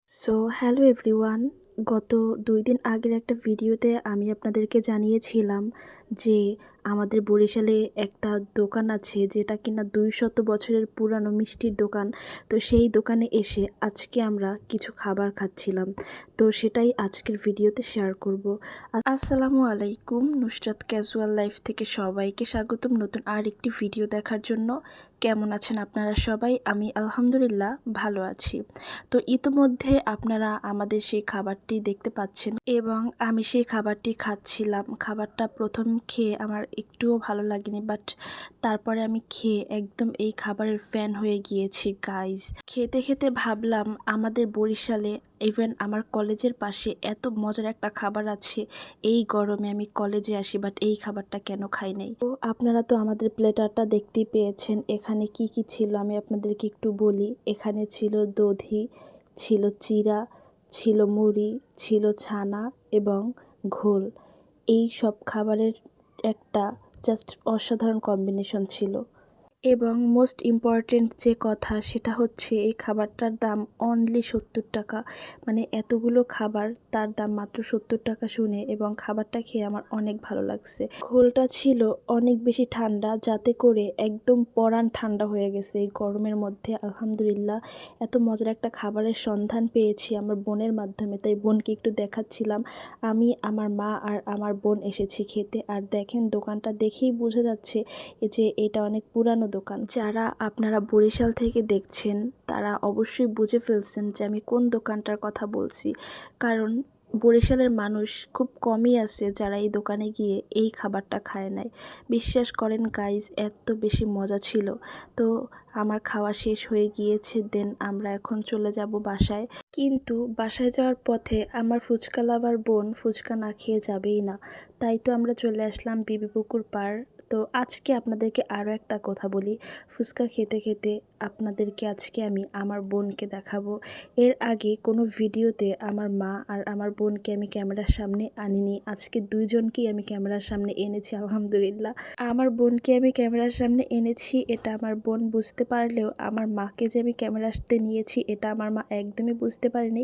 Hello everyone. গত ২ দিন আগের একটা ভিডিওতে আমি আপনাদেরকে জানিয়েছিলাম যে আমাদের বরিশালে একটা দোকান আছে যেটা কিনা ২০০ বছরের পুরানো মিষ্টির দোকান। তো সেই দোকানে এসে আজকে আমরা কিছু খাবার খাচ্ছিলাম। তো সেটাই আজকের ভিডিওতে শেয়ার করব। আসসালামু আলাইকুম, নুসরাত ক্যাজুয়াল লাইফ থেকে সবাইকে স্বাগতম নতুন আরেকটি ভিডিও দেখার জন্য। কেমন আছেন আপনারা সবাই? আমি আলহামদুলিল্লাহ ভালো আছি। তো ইতোমধ্যে আপনারা আমাদের সেই খাবারটি দেখতে পাচ্ছেন এবং আমি সেই খাবারটি খাচ্ছিলাম। খাবারটা প্রথম খেয়ে আমার একটুও ভালো লাগেনি, বাট তারপরে আমি খেয়ে একদম এই খাবারের ফ্যান হয়ে গিয়েছি গাইস। খেতে খেতে ভাবলাম আমাদের বরিশালে ইভেন আমার কলেজের পাশে এত মজার একটা খাবার আছে, এই গরমে আমি কলেজে আসি বাট এই খাবারটা কেন খাই নাই। তো আপনারা তো আমাদের প্লেটারটা দেখতেই পেয়েছেন, এখানে কি কি ছিল আমি আপনাদেরকে একটু বলি। এখানে ছিল দধি, ছিল চিড়া, ছিল মুড়ি, ছিল ছানা এবং ঘোল। এই সব খাবারের একটা জাস্ট অসাধারণ কম্বিনেশন ছিল। এবং মোস্ট ইম্পর্ট্যান্ট যে কথা সেটা হচ্ছে এই খাবারটার দাম অনলি ৭০ টাকা। মানে এতগুলো খাবার তার দাম মাত্র ৭০ টাকা শুনে এবং খাবারটা খেয়ে আমার অনেক ভালো লাগছে। ঘোলটা ছিল অনেক বেশি ঠান্ডা, যাতে করে একদম পরাণ ঠান্ডা হয়ে গেছে এই গরমের মধ্যে। আলহামদুলিল্লাহ এত মজার একটা খাবারের সন্ধান পেয়েছি আমার বোনের মাধ্যমে, তাই বোনকে একটু দেখাচ্ছিলাম। আমি, আমার মা আর আমার বোন এসেছি খেতে। আর দেখেন দোকানটা দেখেই বোঝা যাচ্ছে যে এটা অনেক পুরানো দোকান। যারা আপনারা বরিশাল থেকে দেখছেন তারা অবশ্যই বুঝে ফেলছেন যে আমি কোন দোকানটার কথা বলছি, কারণ বরিশালের মানুষ খুব কমই আছে যারা এই দোকানে গিয়ে এই খাবারটা খায় নাই। বিশ্বাস করেন গাইজ, এত বেশি মজা ছিল। তো আমার খাওয়া শেষ হয়ে গিয়েছে, দেন আমরা এখন চলে যাব বাসায়। কিন্তু বাসায় যাওয়ার পথে আমার ফুচকা লাভার বোন ফুচকা না খেয়ে যাবেই না, তাই তো আমরা চলে আসলাম বিবি পুকুর পাড়। তো আজকে আপনাদেরকে আরও একটা কথা বলি, ফুচকা খেতে খেতে আপনাদেরকে আজকে আমি আমার বোনকে দেখাবো। এর আগে কোনো ভিডিওতে আমার মা আর আমার বোনকে আমি ক্যামেরার সামনে আনিনি, আজকে দুইজনকেই আমি ক্যামেরার সামনে এনেছি আলহামদুলিল্লাহ। আমার বোনকে আমি ক্যামেরার সামনে এনেছি এটা আমার বোন বুঝতে পারলেও আমার মাকে যে আমি ক্যামেরাতে নিয়েছি এটা আমার মা একদমই বুঝতে পারেনি।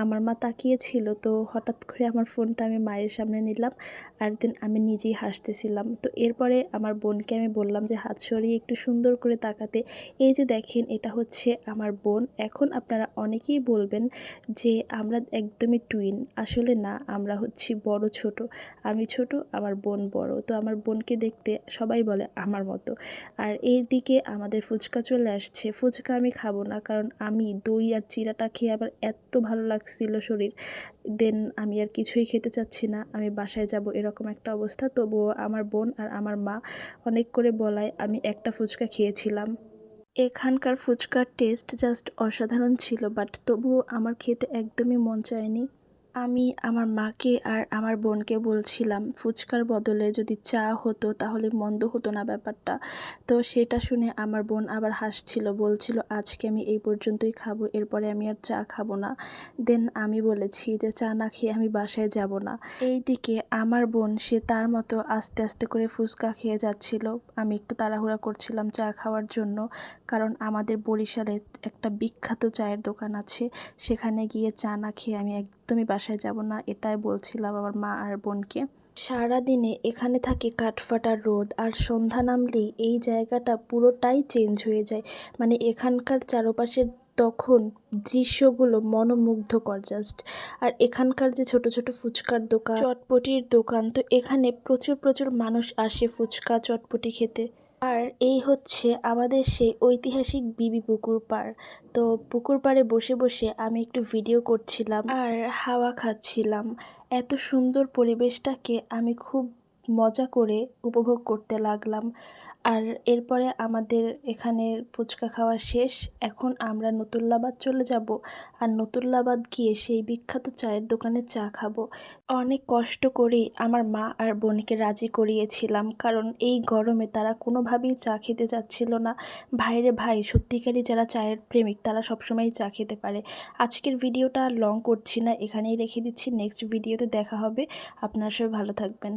আমার মা তাকিয়েছিল, তো হঠাৎ করে আমার ফোনটা আমি মায়ের সামনে নিলাম আর দেন আমি নিজেই হাসতেছিলাম। তো এরপরে আমার বোনকে আমি বললাম যে হাত সরিয়ে একটু সুন্দর করে তাকাতে। এই যে দেখেন এটা হচ্ছে আমার বোন। এখন আপনারা অনেকেই বলবেন যে আমরা একদমই টুইন, আসলে না, আমরা হচ্ছি বড় ছোট। আমি ছোট, আমার বোন বড়। তো আমার বোনকে দেখতে সবাই বলে আমার মতো। আর এর দিকে আমাদের ফুচকা চলে আসছে। ফুচকা আমি খাবো না, কারণ আমি দই আর চিড়াটা খেয়ে আমার এত ভালো লাগছিল শরীর, দেন আমি আর কিছুই খেতে চাচ্ছি না, আমি বাসায় যাব এরকম একটা অবস্থা। তবুও আমার বোন আর আমার মা অনেক করে বলায় আমি একটা ফুচকা খেয়েছিলাম। এখানকার ফুচকার টেস্ট জাস্ট অসাধারণ ছিল, বাট তবুও আমার খেতে একদমই মন চায়নি। আমি আমার মাকে আর আমার বোনকে বলছিলাম ফুচকার বদলে যদি চা হতো তাহলে মন্দ হতো না ব্যাপারটা। তো সেটা শুনে আমার বোন আবার হাসছিল, বলছিল আজকে আমি এই পর্যন্তই খাবো, এরপরে আমি আর চা খাবো না। দেন আমি বলেছি যে চা না খেয়ে আমি বাসায় যাব না। এই দিকে আমার বোন সে তার মতো আস্তে আস্তে করে ফুচকা খেয়ে যাচ্ছিল, আমি একটু তাড়াহুড়া করছিলাম চা খাওয়ার জন্য, কারণ আমাদের বরিশালে একটা বিখ্যাত চায়ের দোকান আছে, সেখানে গিয়ে চা না খেয়ে আমি একদমই বাসায় যাব না, এটাই বলছিলাম আমার মা আর বোনকে। সারাদিনে এখানে থাকে কাঠফাটা রোদ, আর সন্ধ্যা নামলেই এই জায়গাটা পুরোটাই চেঞ্জ হয়ে যায়। মানে এখানকার চারপাশের তখন দৃশ্যগুলো মনোমুগ্ধকর জাস্ট। আর এখানকার যে ছোট ছোট ফুচকার দোকান, চটপটির দোকান, তো এখানে প্রচুর প্রচুর মানুষ আসে ফুচকা চটপটি খেতে। আর এই হচ্ছে আমাদের সেই ঐতিহাসিক বিবি পুকুর পাড়। তো পুকুর পাড়ে বসে বসে আমি একটু ভিডিও করছিলাম আর হাওয়া খাচ্ছিলাম। এত সুন্দর পরিবেশটাকে আমি খুব মজা করে উপভোগ করতে লাগলাম। আর এরপরে আমাদের এখানে ফুচকা খাওয়া শেষ, এখন আমরা নতুল্লাবাদ চলে যাব। আর নতুল্লাবাদ গিয়ে সেই বিখ্যাত চায়ের দোকানে চা খাবো। অনেক কষ্ট করেই আমার মা আর বোনকে রাজি করিয়েছিলাম, কারণ এই গরমে তারা কোনোভাবেই চা খেতে চাচ্ছিল না। ভাইরে ভাই, সত্যিকারই যারা চায়ের প্রেমিক তারা সবসময় চা খেতে পারে। আজকের ভিডিওটা লং করছি না, এখানেই রেখে দিচ্ছি, নেক্সট ভিডিওতে দেখা হবে। আপনারা সবাই ভালো থাকবেন।